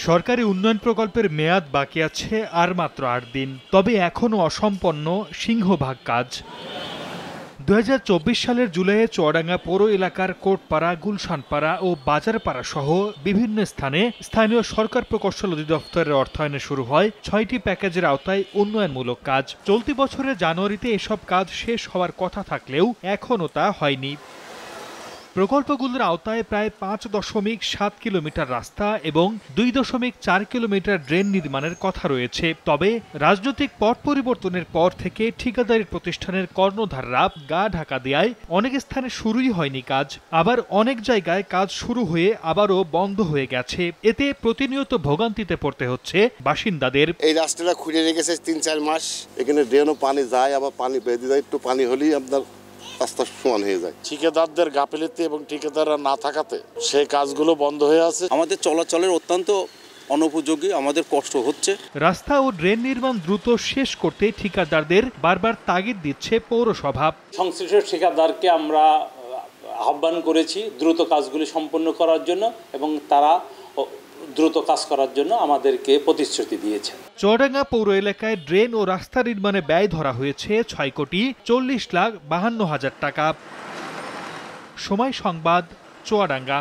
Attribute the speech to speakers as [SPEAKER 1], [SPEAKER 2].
[SPEAKER 1] সরকারি উন্নয়ন প্রকল্পের মেয়াদ বাকি আছে আর মাত্র ৮ দিন, তবে এখনও অসম্পন্ন সিংহভাগ কাজ। ২০২৪ সালের জুলাইয়ে চুয়াডাঙ্গা পৌর এলাকার কোটপাড়া, গুলশানপাড়া ও বাজারপাড়া সহ বিভিন্ন স্থানে স্থানীয় সরকার প্রকৌশল অধিদপ্তরের অর্থায়নে শুরু হয় ৬টি প্যাকেজের আওতায় উন্নয়নমূলক কাজ। চলতি বছরের জানুয়ারিতে এসব কাজ শেষ হওয়ার কথা থাকলেও এখনও তা হয়নি। প্রকল্পগুলোর আওতায় প্রায় ৫.৭ কিলোমিটার রাস্তা এবং ২.৪ কিলোমিটার ড্রেন নির্মাণের কথা রয়েছে। তবে রাজনৈতিক পট পরিবর্তনের পর থেকে ঠিকাদারি প্রতিষ্ঠানের কর্ণধাররা গা ঢাকা দেয়ায় অনেক স্থানে শুরুই হয়নি কাজ, আবার অনেক জায়গায় কাজ শুরু হয়ে আবারও বন্ধ হয়ে গেছে। এতে প্রতিনিয়ত ভোগান্তিতে পড়তে হচ্ছে বাসিন্দাদের।
[SPEAKER 2] এই রাস্তাটা খুঁড়ে রেখেছে ৩-৪ মাস, এখানে ড্রেনও পানি যায়, আবার পানি বেঁধে যায়, একটু পানি হলেই আপনার রাস্তা সমান হয়ে যায়।
[SPEAKER 3] ঠিকাদারদের গাফিলতি এবং ঠিকাদাররা না থাকাতে সেই কাজগুলো বন্ধ হয়ে আছে।
[SPEAKER 4] আমাদের চলাচলের অত্যন্ত অনুপযোগী, আমাদের কষ্ট হচ্ছে।
[SPEAKER 1] রাস্তা ও ড্রেন নির্মাণ দ্রুত শেষ করতে ঠিকাদারদের বারবার তাগিদ দিচ্ছে পৌরসভা।
[SPEAKER 5] সংশ্লিষ্ট ঠিকাদারকে আমরা আহ্বান করেছি দ্রুত কাজগুলি সম্পন্ন করার জন্য এবং তারা দ্রুত কাজ করার জন্য আমাদেরকে প্রতিশ্রুতি দিয়েছে।
[SPEAKER 1] চুয়াডাঙ্গা পৌর এলাকায় ড্রেন ও রাস্তা নির্মাণে ব্যয় ধরা হয়েছে ৬,৪০,৫২,০০০ টাকা। সময় সংবাদ, চুয়াডাঙ্গা।